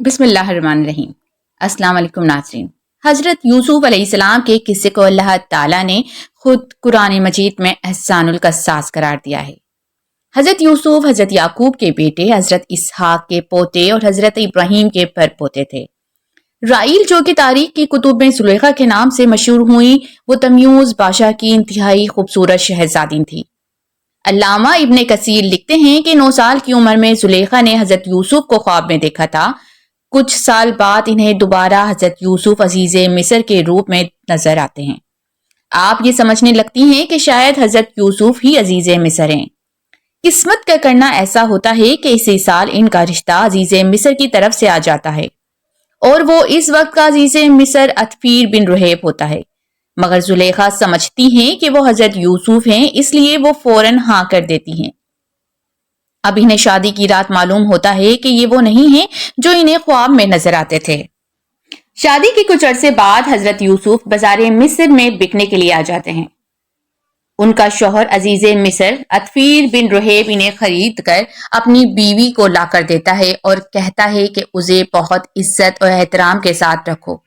بسم اللہ الرحمن الرحیم۔ السلام علیکم ناظرین۔ حضرت یوسف علیہ السلام کے قصے کو اللہ تعالیٰ نے خود قرآن مجید میں احسان القصاص قرار دیا ہے۔ حضرت یوسف حضرت یعقوب کے بیٹے، حضرت اسحاق کے پوتے اور حضرت ابراہیم کے پر پوتے تھے۔ رائل جو کہ تاریخ کی کتب میں زلیخا کے نام سے مشہور ہوئیں، وہ تمیوز بادشاہ کی انتہائی خوبصورت شہزادی تھی۔ علامہ ابن کثیر لکھتے ہیں کہ 9 سال کی عمر میں زلیخا نے حضرت یوسف کو خواب میں دیکھا تھا۔ کچھ سال بعد انہیں دوبارہ حضرت یوسف عزیز مصر کے روپ میں نظر آتے ہیں۔ آپ یہ سمجھنے لگتی ہیں کہ شاید حضرت یوسف ہی عزیز مصر ہیں۔ قسمت کا کرنا ایسا ہوتا ہے کہ اسی سال ان کا رشتہ عزیز مصر کی طرف سے آ جاتا ہے اور وہ اس وقت کا عزیز مصر عطفیر بن رحیب ہوتا ہے، مگر زلیخا سمجھتی ہیں کہ وہ حضرت یوسف ہیں، اس لیے وہ فوراً ہاں کر دیتی ہیں۔ اب انہیں شادی کی رات معلوم ہوتا ہے کہ یہ وہ نہیں ہیں جو انہیں خواب میں نظر آتے تھے۔ شادی کے کچھ عرصے بعد حضرت یوسف بازار مصر میں بکنے کے لیے آ جاتے ہیں۔ ان کا شوہر عزیز مصر عطفیر بن رحیب انہیں خرید کر اپنی بیوی کو لا کر دیتا ہے اور کہتا ہے کہ اسے بہت عزت اور احترام کے ساتھ رکھو،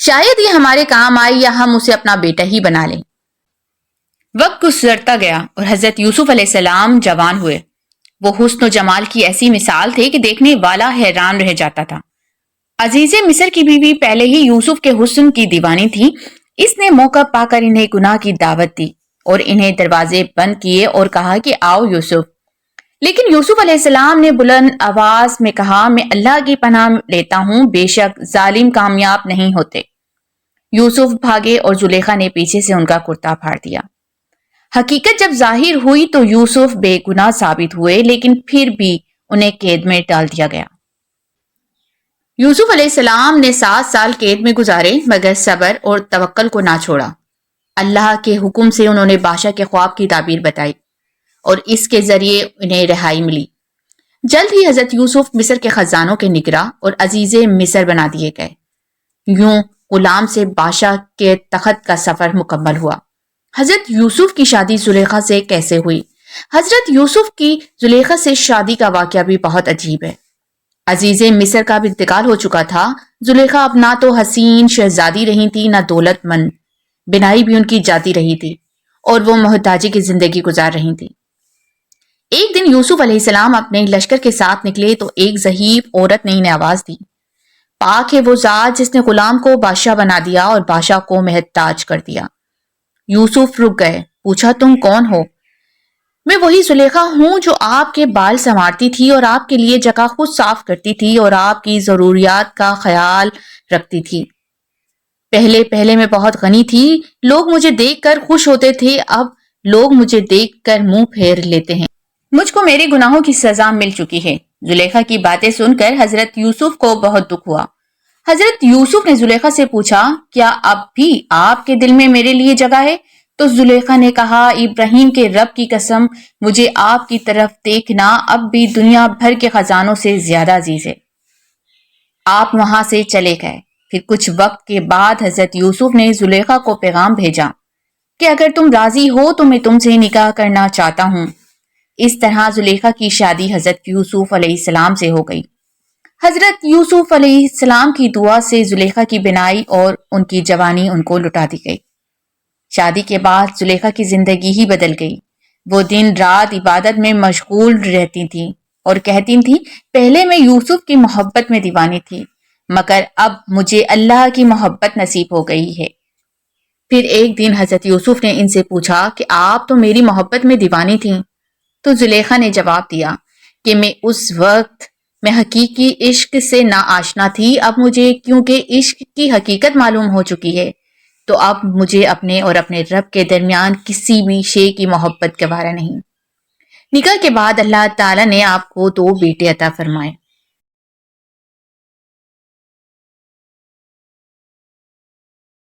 شاید یہ ہمارے کام آئے یا ہم اسے اپنا بیٹا ہی بنا لیں۔ وقت گزرتا گیا اور حضرت یوسف علیہ السلام جوان ہوئے۔ وہ حسن و جمال کی ایسی مثال تھے کہ دیکھنے والا حیران رہ جاتا تھا۔ عزیز مصر کی بیوی پہلے ہی یوسف کے حسن کی دیوانی تھی۔ اس نے موقع پا کر انہیں گناہ کی دعوت دی اور انہیں دروازے بند کیے اور کہا کہ آؤ یوسف۔ لیکن یوسف علیہ السلام نے بلند آواز میں کہا، میں اللہ کی پناہ لیتا ہوں، بے شک ظالم کامیاب نہیں ہوتے۔ یوسف بھاگے اور زلیخا نے پیچھے سے ان کا کرتا پھاڑ دیا۔ حقیقت جب ظاہر ہوئی تو یوسف بے گناہ ثابت ہوئے، لیکن پھر بھی انہیں قید میں ڈال دیا گیا۔ یوسف علیہ السلام نے 7 سال قید میں گزارے، مگر صبر اور توکل کو نہ چھوڑا۔ اللہ کے حکم سے انہوں نے بادشاہ کے خواب کی تعبیر بتائی اور اس کے ذریعے انہیں رہائی ملی۔ جلد ہی حضرت یوسف مصر کے خزانوں کے نگراں اور عزیز مصر بنا دیے گئے۔ یوں غلام سے بادشاہ کے تخت کا سفر مکمل ہوا۔ حضرت یوسف کی شادی زلیخا سے کیسے ہوئی؟ حضرت یوسف کی زلیخا سے شادی کا واقعہ بھی بہت عجیب ہے۔ عزیز مصر کا بھی انتقال ہو چکا تھا۔ زلیخا اب نہ تو حسین شہزادی رہی تھی، نہ دولت مند، بنائی بھی ان کی جاتی رہی تھی اور وہ محتاجی کی زندگی گزار رہی تھی۔ ایک دن یوسف علیہ السلام اپنے لشکر کے ساتھ نکلے تو ایک ضعیف عورت نے انہیں آواز دی، پاک ہے وہ ذات جس نے غلام کو بادشاہ بنا دیا اور بادشاہ کو محتاج کر دیا۔ یوسف رک گئے، پوچھا تم کون ہو؟ میں وہی زلیخا ہوں جو آپ کے بال سنوارتی تھی اور آپ کے لیے جگہ خود صاف کرتی تھی اور آپ کی ضروریات کا خیال رکھتی تھی۔ پہلے میں بہت غنی تھی، لوگ مجھے دیکھ کر خوش ہوتے تھے، اب لوگ مجھے دیکھ کر منہ پھیر لیتے ہیں۔ مجھ کو میرے گناہوں کی سزا مل چکی ہے۔ زلیخا کی باتیں سن کر حضرت یوسف کو بہت دکھ ہوا۔ حضرت یوسف نے زلیخا سے پوچھا، کیا اب بھی آپ کے دل میں میرے لیے جگہ ہے؟ تو زلیخا نے کہا، ابراہیم کے رب کی قسم، مجھے آپ کی طرف دیکھنا اب بھی دنیا بھر کے خزانوں سے زیادہ عزیز ہے۔ آپ وہاں سے چلے گئے۔ پھر کچھ وقت کے بعد حضرت یوسف نے زلیخا کو پیغام بھیجا کہ اگر تم راضی ہو تو میں تم سے نکاح کرنا چاہتا ہوں۔ اس طرح زلیخا کی شادی حضرت یوسف علیہ السلام سے ہو گئی۔ حضرت یوسف علیہ السلام کی دعا سے زلیخا کی بنائی اور ان کی جوانی ان کو لٹا دی گئی۔ شادی کے بعد زلیخا کی زندگی ہی بدل گئی۔ وہ دن رات عبادت میں مشغول رہتی تھیں اور کہتی تھیں، پہلے میں یوسف کی محبت میں دیوانی تھی، مگر اب مجھے اللہ کی محبت نصیب ہو گئی ہے۔ پھر ایک دن حضرت یوسف نے ان سے پوچھا کہ آپ تو میری محبت میں دیوانی تھیں۔ تو زلیخا نے جواب دیا کہ میں اس وقت حقیقی عشق سے نا آشنا تھی، اب مجھے کیونکہ عشق کی حقیقت معلوم ہو چکی ہے تو اب مجھے اپنے اور اپنے رب کے درمیان کسی بھی شے کی محبت گوارا نہیں۔ نکاح کے بعد اللہ تعالیٰ نے آپ کو 2 بیٹے عطا فرمائے۔